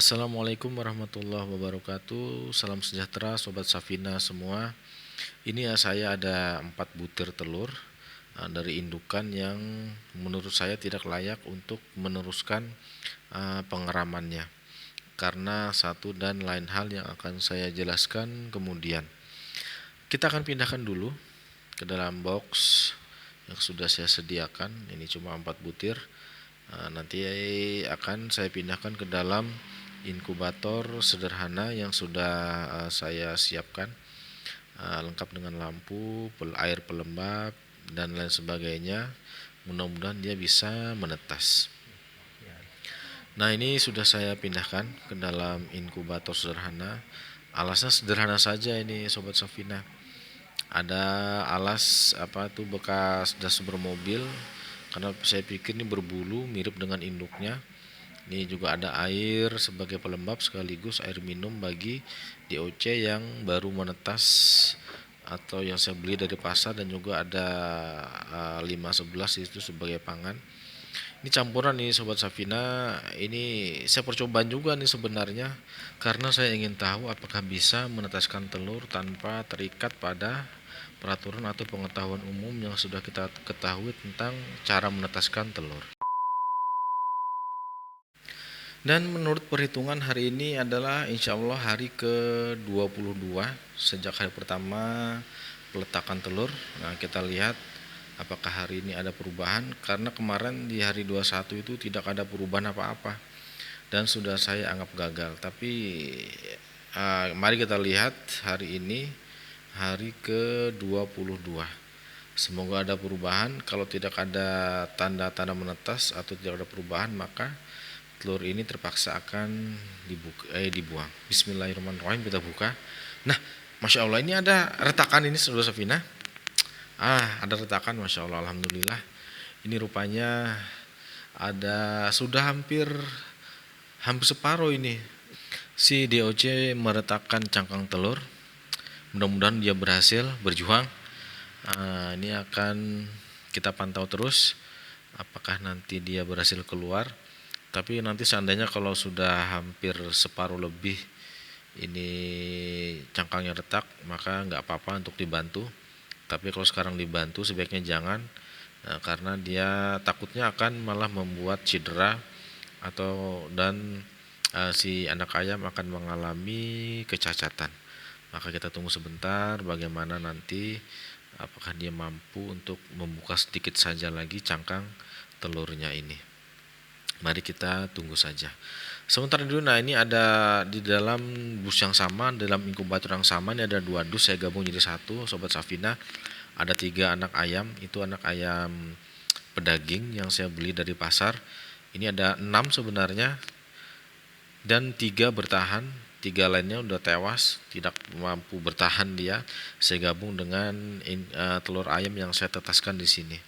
Assalamualaikum warahmatullahi wabarakatuh. Salam sejahtera Sobat Safina semua. Ini ya saya ada 4 butir telur dari indukan yang menurut saya tidak layak untuk meneruskan pengeramannya. Karena satu dan lain hal yang akan saya jelaskan kemudian. Kita akan pindahkan dulu ke dalam box yang sudah saya sediakan. Ini cuma 4 butir. Nanti akan saya pindahkan ke dalam inkubator sederhana yang sudah saya siapkan, lengkap dengan lampu, air pelembab dan lain sebagainya. Mudah-mudahan dia bisa menetas. Nah, ini sudah saya pindahkan ke dalam inkubator sederhana. Alasnya sederhana saja ini Sobat Safina. Ada alas bekas das bermobil, karena saya pikir ini berbulu mirip dengan induknya. Ini juga ada air sebagai pelembab sekaligus air minum bagi DOC yang baru menetas atau yang saya beli dari pasar, dan juga ada 511 itu sebagai pangan. Ini campuran nih Sobat Safina. Ini saya percobaan juga nih sebenarnya, karena saya ingin tahu apakah bisa menetaskan telur tanpa terikat pada peraturan atau pengetahuan umum yang sudah kita ketahui tentang cara menetaskan telur. Dan menurut perhitungan hari ini adalah insya Allah hari ke-22 sejak hari pertama peletakan telur. Nah, kita lihat apakah hari ini ada perubahan, karena kemarin di hari 21 itu tidak ada perubahan apa-apa dan sudah saya anggap gagal. Tapi mari kita lihat hari ini hari ke-22. Semoga ada perubahan. Kalau tidak ada tanda-tanda menetas atau tidak ada perubahan, maka telur ini terpaksa akan dibuang. Bismillahirrahmanirrahim, kita buka. Nah, Masya Allah, ini ada retakan ini Saudara Safina. Ada retakan, Masya Allah, Alhamdulillah. Ini rupanya ada sudah hampir separuh ini si DOC meretakkan cangkang telur. Mudah-mudahan dia berhasil berjuang. Ini akan kita pantau terus apakah nanti dia berhasil keluar. Tapi nanti seandainya kalau sudah hampir separuh lebih ini cangkangnya retak, maka nggak apa-apa untuk dibantu. Tapi kalau sekarang dibantu sebaiknya jangan, karena dia takutnya akan malah membuat cedera dan si anak ayam akan mengalami kecacatan. Maka kita tunggu sebentar bagaimana nanti, apakah dia mampu untuk membuka sedikit saja lagi cangkang telurnya ini. Mari kita tunggu saja. Sementara dulu, nah ini ada di dalam dus yang sama, dalam inkubator yang sama, ini ada 2 dus saya gabung jadi satu Sobat Safina. Ada 3 anak ayam, itu anak ayam pedaging yang saya beli dari pasar. Ini ada 6 sebenarnya, dan 3 bertahan, 3 lainnya udah tewas, tidak mampu bertahan dia. Saya gabung dengan telur ayam yang saya tetaskan di sini.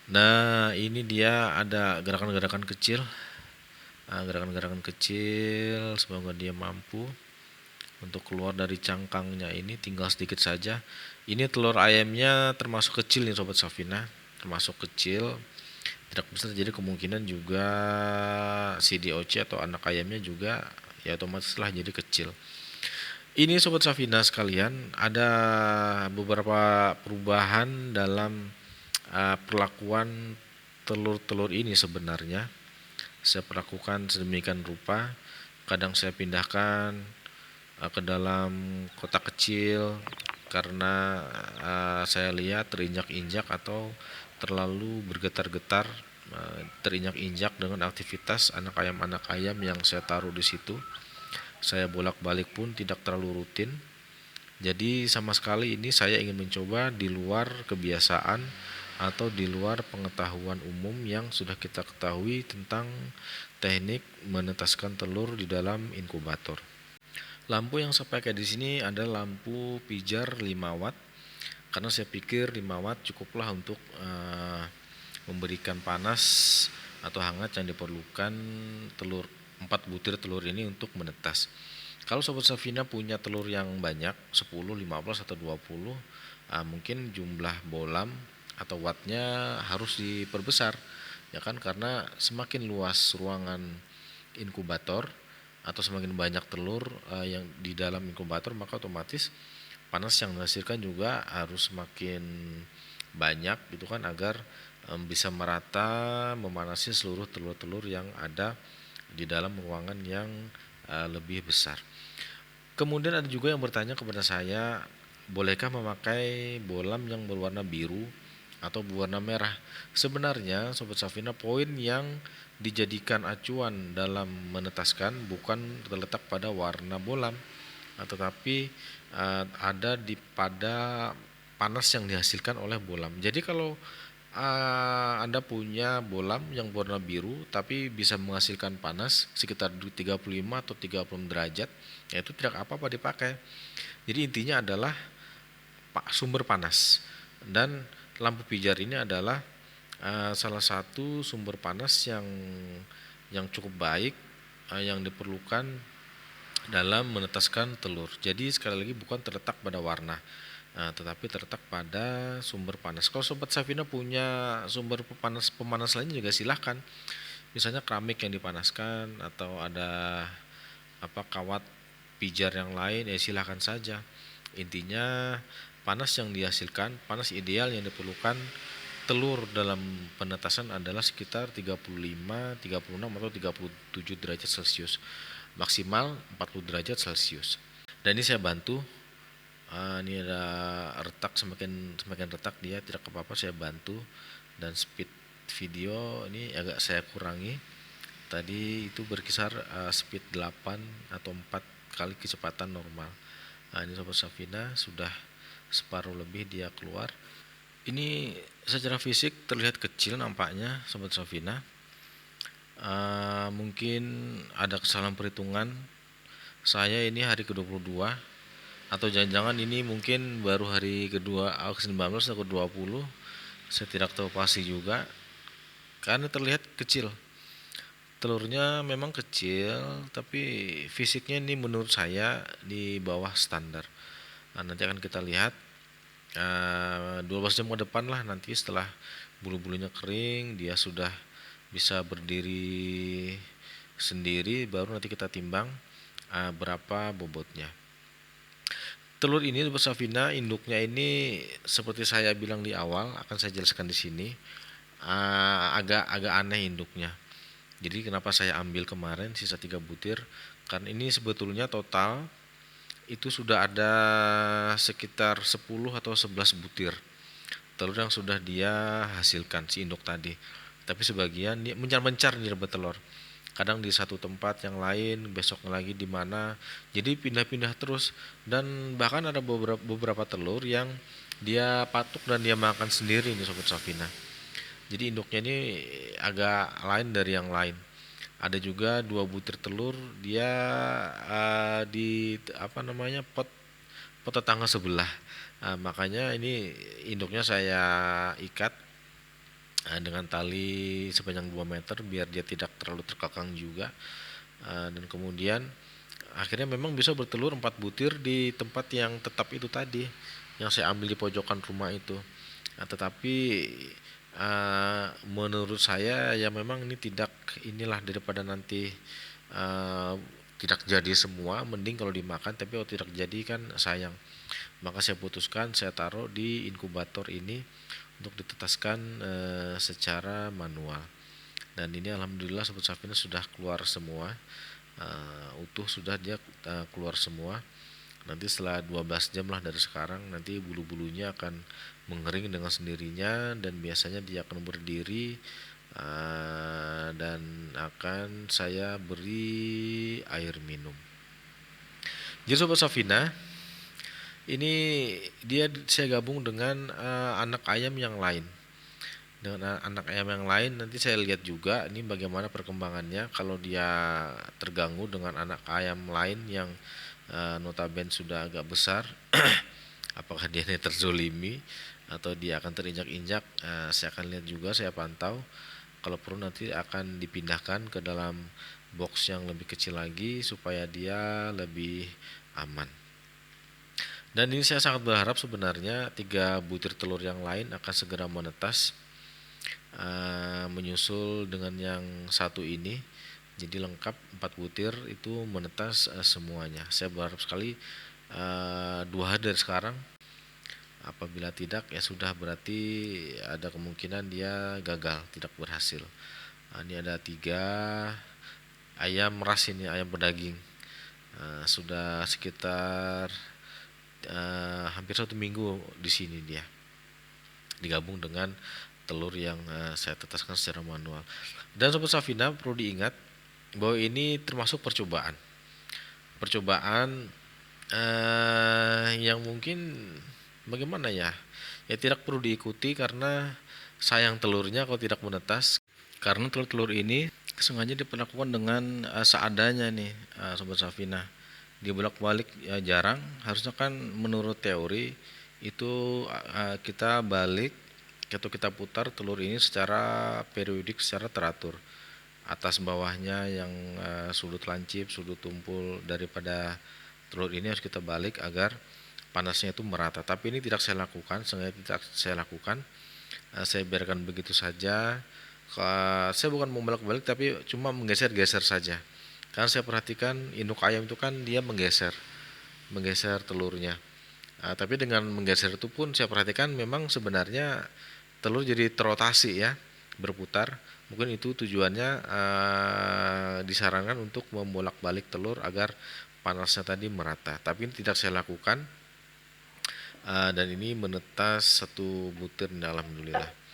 Nah, ini dia ada gerakan-gerakan kecil. Gerakan-gerakan kecil, semoga dia mampu untuk keluar dari cangkangnya ini, tinggal sedikit saja. Ini telur ayamnya termasuk kecil nih Sobat Safina, termasuk kecil. Tidak besar, jadi kemungkinan juga si DOC atau anak ayamnya juga ya otomatis lah jadi kecil. Ini Sobat Safina sekalian, ada beberapa perubahan dalam perlakuan telur-telur ini sebenarnya. Saya perlakukan sedemikian rupa. Kadang saya pindahkan ke dalam kotak kecil karena saya lihat terinjak-injak atau terlalu bergetar-getar, terinjak-injak dengan aktivitas anak ayam yang saya taruh di situ. Saya bolak-balik pun tidak terlalu rutin. Jadi sama sekali ini saya ingin mencoba di luar kebiasaan atau di luar pengetahuan umum yang sudah kita ketahui tentang teknik menetaskan telur di dalam inkubator. Lampu yang saya pakai di sini adalah lampu pijar 5 watt, karena saya pikir 5 watt cukuplah untuk memberikan panas atau hangat yang diperlukan telur 4 butir telur ini untuk menetas. Kalau Sobat Safina punya telur yang banyak, 10, 15 atau 20, mungkin jumlah bolam atau wattnya harus diperbesar, ya kan, karena semakin luas ruangan inkubator, atau semakin banyak telur yang di dalam inkubator, maka otomatis panas yang dihasilkan juga harus semakin banyak gitu kan, agar bisa merata memanasi seluruh telur-telur yang ada di dalam ruangan yang lebih besar. Kemudian ada juga yang bertanya kepada saya, bolehkah memakai bolam yang berwarna biru atau berwarna merah? Sebenarnya Sobat Safina, poin yang dijadikan acuan dalam menetaskan bukan terletak pada warna bolam, tetapi ada pada panas yang dihasilkan oleh bolam. Jadi kalau Anda punya bolam yang berwarna biru tapi bisa menghasilkan panas sekitar 35 atau 30 derajat, ya itu tidak apa-apa dipakai. Jadi intinya adalah sumber panas, dan lampu pijar ini adalah salah satu sumber panas yang cukup baik yang diperlukan dalam menetaskan telur. Jadi sekali lagi bukan terletak pada warna, tetapi terletak pada sumber panas. Kalau Sobat Safina punya sumber pemanas lainnya juga silahkan. Misalnya keramik yang dipanaskan atau ada kawat pijar yang lain, ya silahkan saja. Intinya panas yang dihasilkan, panas ideal yang diperlukan telur dalam penetasan adalah sekitar 35, 36 atau 37 derajat Celcius, maksimal 40 derajat Celcius. Dan ini saya bantu, ini ada retak, semakin retak dia tidak apa-apa, saya bantu. Dan speed video ini agak saya kurangi, tadi itu berkisar speed 8 atau 4 kali kecepatan normal. Ini Sobat Safina sudah separuh lebih dia keluar. Ini secara fisik terlihat kecil nampaknya Sobat Safina. Mungkin ada kesalahan perhitungan saya, ini hari ke-22 atau jangan-jangan ini mungkin baru hari kedua ke-19 atau ke-20, saya tidak tahu pasti juga karena terlihat kecil. Telurnya memang kecil, tapi fisiknya ini menurut saya di bawah standar. Nanti akan kita lihat 12 jam ke depan lah, nanti setelah bulu-bulunya kering, dia sudah bisa berdiri sendiri, baru nanti kita timbang berapa bobotnya. Telur ini Sobat Safina, induknya ini seperti saya bilang di awal, akan saya jelaskan di sini, agak aneh induknya. Jadi kenapa saya ambil kemarin sisa 3 butir, karena ini sebetulnya total itu sudah ada sekitar 10 atau 11 butir telur yang sudah dia hasilkan si induk tadi. Tapi sebagian dia mencar-mencar di rebet telur. Kadang di satu tempat, yang lain besok lagi di mana. Jadi pindah-pindah terus, dan bahkan ada beberapa telur yang dia patuk dan dia makan sendiri nih Sobat Safina. Jadi induknya ini agak lain dari yang lain. Ada juga 2 butir telur dia di pot tetangga sebelah. Makanya ini induknya saya ikat dengan tali sepanjang 2 meter biar dia tidak terlalu terkekang juga. Dan kemudian akhirnya memang bisa bertelur 4 butir di tempat yang tetap itu tadi, yang saya ambil di pojokan rumah itu. Tetapi menurut saya ya memang ini tidak, inilah daripada nanti tidak jadi semua, mending kalau dimakan, tapi kalau tidak jadi kan sayang. Maka saya putuskan saya taruh di inkubator ini untuk ditetaskan secara manual. Dan ini alhamdulillah Sobat Safina sudah keluar semua, utuh sudah dia keluar semua. Nanti setelah 12 jam lah dari sekarang, nanti bulu-bulunya akan mengering dengan sendirinya, dan biasanya dia akan berdiri dan akan saya beri air minum. Jadi Sobat Safina, ini dia saya gabung dengan anak ayam yang lain. Dengan anak ayam yang lain nanti saya lihat juga ini bagaimana perkembangannya. Kalau dia terganggu dengan anak ayam lain yang notabene sudah agak besar, apakah dia ini terzolimi atau dia akan terinjak-injak, saya akan lihat juga, saya pantau. Kalau perlu nanti akan dipindahkan ke dalam box yang lebih kecil lagi supaya dia lebih aman. Dan ini saya sangat berharap sebenarnya 3 butir telur yang lain akan segera menetas, menyusul dengan yang satu ini. Jadi lengkap 4 butir itu menetas semuanya. Saya berharap sekali 2 hari dari sekarang. Apabila tidak ya sudah, berarti ada kemungkinan dia gagal, tidak berhasil. Ini ada 3 ayam ras, ini ayam pedaging. Sudah sekitar hampir 1 minggu di sini dia, digabung dengan telur yang saya tetaskan secara manual. Dan Sobat Safina perlu diingat bahwa ini termasuk percobaan. Percobaan yang mungkin bagaimana ya? Ya tidak perlu diikuti karena sayang telurnya kalau tidak menetas. Karena telur-telur ini sengaja diperlakukan dengan seadanya nih, Sobat Safina. Dibolak-balik jarang. Harusnya kan menurut teori itu kita balik atau kita putar telur ini secara periodik, secara teratur. Atas bawahnya yang sudut lancip, sudut tumpul daripada telur ini harus kita balik agar panasnya itu merata. Tapi ini tidak saya lakukan, sengaja tidak saya lakukan. Saya biarkan begitu saja. Saya bukan membolak-balik tapi cuma menggeser-geser saja. Karena saya perhatikan induk ayam itu kan dia menggeser telurnya. Tapi dengan menggeser itu pun saya perhatikan memang sebenarnya telur jadi terotasi ya, berputar. Mungkin itu tujuannya, disarankan untuk membolak-balik telur agar panasnya tadi merata. Tapi ini tidak saya lakukan, dan ini menetas 1 butir, alhamdulillah.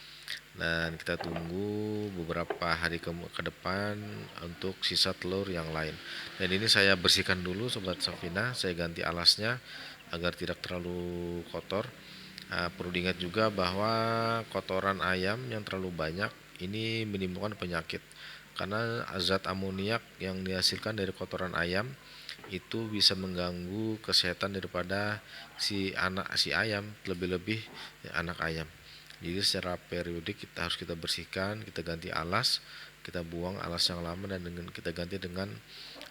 Dan kita tunggu beberapa hari ke depan untuk sisa telur yang lain. Dan ini saya bersihkan dulu Sobat Safina, saya ganti alasnya agar tidak terlalu kotor. Perlu diingat juga bahwa kotoran ayam yang terlalu banyak ini menimbulkan penyakit, karena zat amoniak yang dihasilkan dari kotoran ayam itu bisa mengganggu kesehatan daripada si ayam, lebih-lebih anak ayam. Jadi secara periodik harus kita bersihkan, kita ganti alas, kita buang alas yang lama dan kita ganti dengan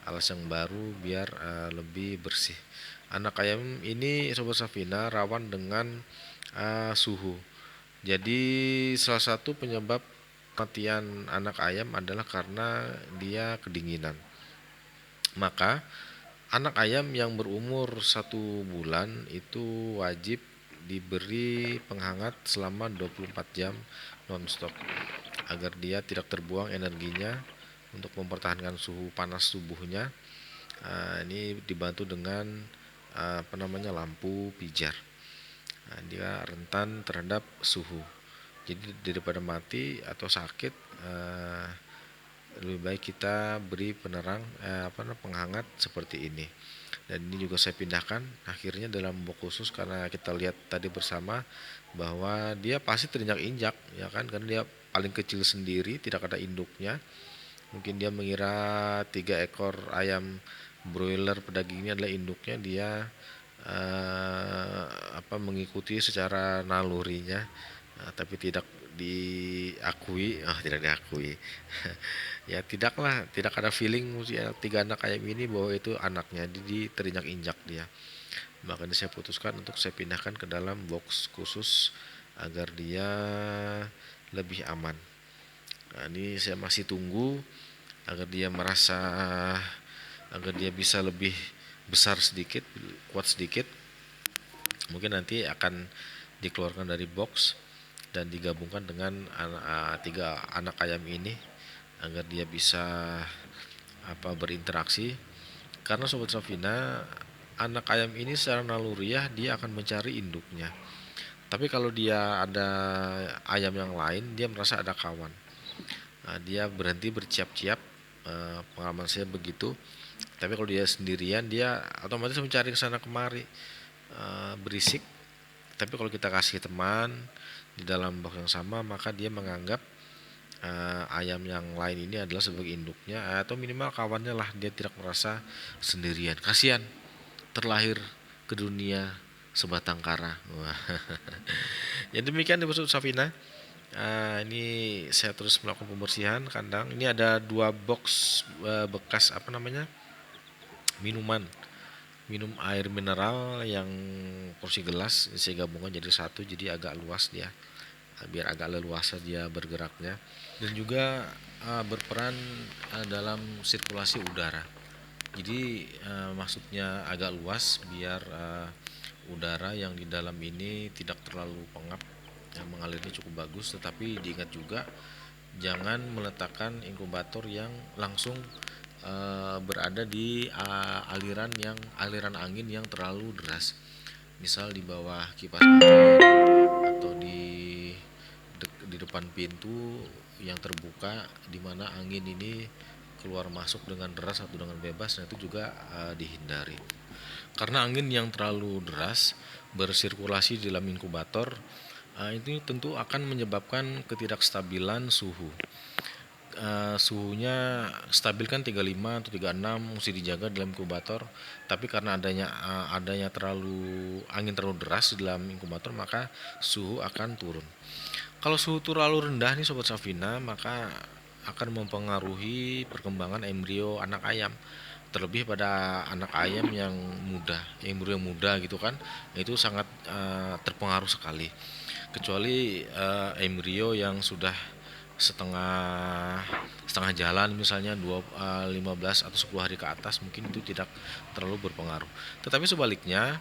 alas yang baru biar lebih bersih. Anak ayam ini Sobat Safina rawan dengan suhu. Jadi salah satu penyebab kematian anak ayam adalah karena dia kedinginan. Maka anak ayam yang berumur 1 bulan itu wajib diberi penghangat selama 24 jam nonstop agar dia tidak terbuang energinya untuk mempertahankan suhu panas tubuhnya. Ini dibantu dengan lampu pijar. Dia rentan terhadap suhu. Jadi daripada mati atau sakit, lebih baik kita beri penerang penghangat seperti ini. Dan ini juga saya pindahkan akhirnya dalam box khusus karena kita lihat tadi bersama bahwa dia pasti terinjak-injak ya kan, karena dia paling kecil sendiri, tidak ada induknya. Mungkin dia mengira 3 ekor ayam broiler pedaging ini adalah induknya, dia mengikuti secara nalurinya, tapi tidak diakui, ya tidak ada feeling ya, 3 anak ayam ini bahwa itu anaknya, jadi terinjak-injak dia. Makanya saya putuskan untuk saya pindahkan ke dalam box khusus agar dia lebih aman. Ini saya masih tunggu agar dia bisa lebih besar sedikit, kuat sedikit. Mungkin nanti akan dikeluarkan dari box dan digabungkan dengan 3 anak ayam ini agar dia bisa berinteraksi. Karena Sobat Safina, anak ayam ini secara naluriah dia akan mencari induknya. Tapi kalau dia ada ayam yang lain, dia merasa ada kawan. Dia berhenti berciap-ciap, pengalaman saya begitu. Tapi kalau dia sendirian, dia otomatis mencari kesana kemari, berisik. Tapi kalau kita kasih teman di dalam box yang sama, maka dia menganggap ayam yang lain ini adalah sebagai induknya atau minimal kawannya lah. Dia tidak merasa sendirian. Kasihan terlahir ke dunia sebatang kara. Ya demikian Ibu Safina. Ini saya terus melakukan pembersihan kandang. Ini ada 2 box bekas minum air mineral yang porsi gelas, saya gabungkan jadi 1, jadi agak luas dia. biar agak leluasa dia bergeraknya, dan juga berperan dalam sirkulasi udara. Jadi maksudnya agak luas biar udara yang di dalam ini tidak terlalu pengap, yang mengalirnya cukup bagus. Tetapi diingat juga jangan meletakkan inkubator yang langsung berada di aliran angin yang terlalu deras, misal di bawah kipas angin atau di depan pintu yang terbuka di mana angin ini keluar masuk dengan deras atau dengan bebas. Nah, itu juga dihindari, karena angin yang terlalu deras bersirkulasi di dalam inkubator ini tentu akan menyebabkan ketidakstabilan suhu. Suhunya stabil kan 35 atau 36 mesti dijaga dalam inkubator, tapi karena adanya angin terlalu deras di dalam inkubator, maka suhu akan turun. Kalau suhu terlalu rendah nih Sobat Safina, maka akan mempengaruhi perkembangan embrio anak ayam, terlebih pada anak ayam yang muda, embrio yang muda gitu kan, itu sangat terpengaruh sekali. Kecuali embrio yang sudah setengah setengah jalan, misalnya 15 atau 10 hari ke atas, mungkin itu tidak terlalu berpengaruh. Tetapi sebaliknya,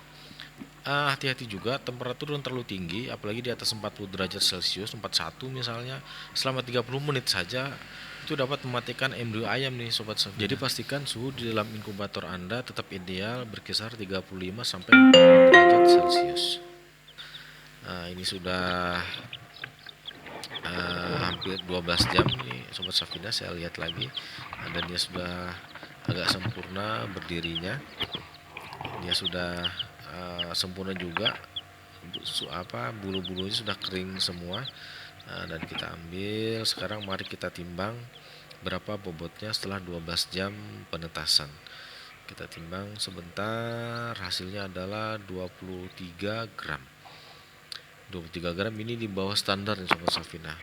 hati-hati juga temperatur yang terlalu tinggi, apalagi di atas 40 derajat Celcius, 41 misalnya, selama 30 menit saja itu dapat mematikan embrio ayam nih Sobat Safina. Jadi pastikan suhu di dalam inkubator Anda tetap ideal berkisar 35 sampai 40 derajat Celcius. Ini sudah hampir 12 jam nih Sobat Safina, saya lihat lagi dan dia sudah agak sempurna berdirinya. Dia sudah sempurna juga, bulu-bulunya sudah kering semua. Dan kita ambil sekarang, mari kita timbang berapa bobotnya setelah 12 jam penetasan. Kita timbang sebentar, hasilnya adalah 23 gram. 23 gram ini di bawah standar nih Sobat Safina,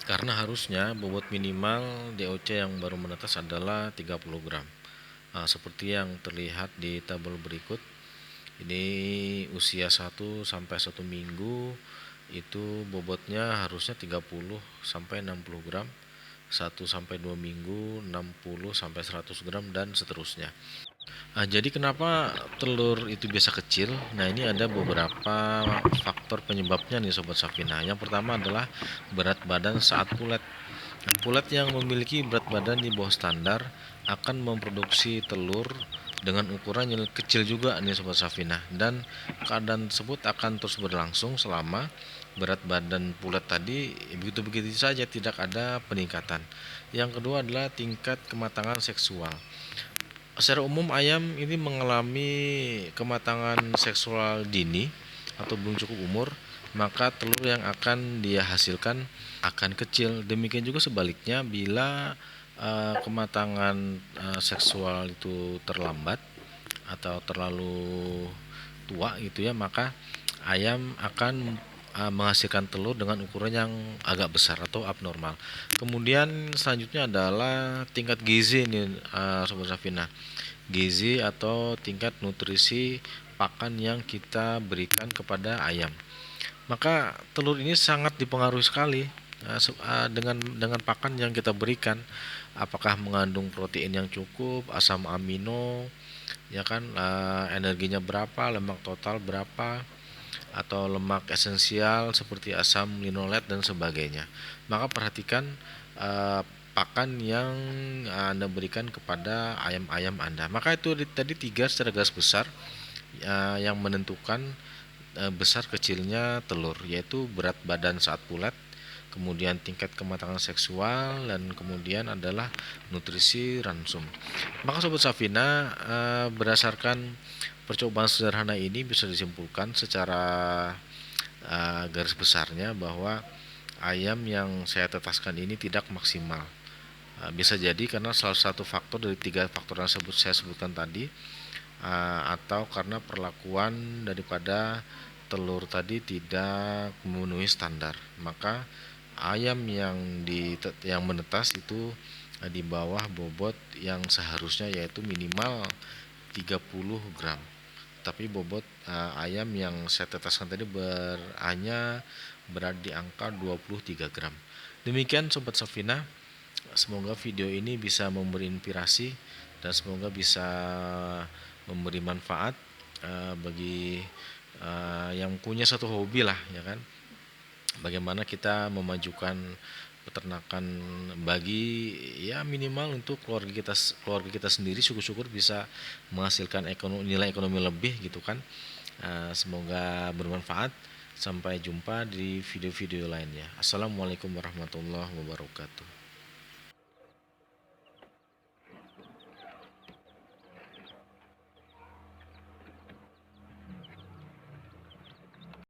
karena harusnya bobot minimal DOC yang baru menetas adalah 30 gram. Seperti yang terlihat di tabel berikut, ini usia 1 sampai 1 minggu itu bobotnya harusnya 30 sampai 60 gram, 1 sampai 2 minggu 60 sampai 100 gram, dan seterusnya. Jadi kenapa telur itu biasa kecil? Nah, ini ada beberapa faktor penyebabnya nih Sobat Safina. Yang pertama adalah berat badan saat pulet. Pulet yang memiliki berat badan di bawah standar akan memproduksi telur dengan ukuran yang kecil juga nih Sobat Safina, dan keadaan tersebut akan terus berlangsung selama berat badan pulet tadi begitu-begitu saja, tidak ada peningkatan. Yang kedua adalah tingkat kematangan seksual. Secara umum ayam ini mengalami kematangan seksual dini atau belum cukup umur, maka telur yang akan dia hasilkan akan kecil. Demikian juga sebaliknya, bila kematangan seksual itu terlambat atau terlalu tua gitu ya, maka ayam akan menghasilkan telur dengan ukuran yang agak besar atau abnormal. Kemudian selanjutnya adalah tingkat gizi nih Sobat Safina. Gizi atau tingkat nutrisi pakan yang kita berikan kepada ayam. Maka telur ini sangat dipengaruhi sekali dengan pakan yang kita berikan. Apakah mengandung protein yang cukup, asam amino, ya kan, energinya berapa, lemak total berapa, atau lemak esensial seperti asam linolet dan sebagainya. Maka perhatikan pakan yang Anda berikan kepada ayam-ayam Anda. Maka itu tadi 3 secara garis besar yang menentukan besar kecilnya telur, yaitu berat badan saat pulet, kemudian tingkat kematangan seksual, dan kemudian adalah nutrisi ransum. Maka Sobat Safina, berdasarkan percobaan sederhana ini bisa disimpulkan secara garis besarnya bahwa ayam yang saya tetaskan ini tidak maksimal. Bisa jadi karena salah satu faktor dari 3 faktor yang saya sebutkan tadi, atau karena perlakuan daripada telur tadi tidak memenuhi standar. Maka ayam yang menetas itu di bawah bobot yang seharusnya, yaitu minimal 30 gram. tapi bobot ayam yang saya tetaskan tadi hanya berada di angka 23 gram. Demikian Sobat Safina, semoga video ini bisa memberi inspirasi dan semoga bisa memberi manfaat bagi yang punya satu hobi lah ya kan. Bagaimana kita memajukan peternakan bagi ya minimal untuk keluarga kita sendiri, syukur-syukur bisa menghasilkan nilai ekonomi lebih gitu kan. Semoga bermanfaat. Sampai jumpa di video-video lainnya. Assalamualaikum warahmatullahi wabarakatuh.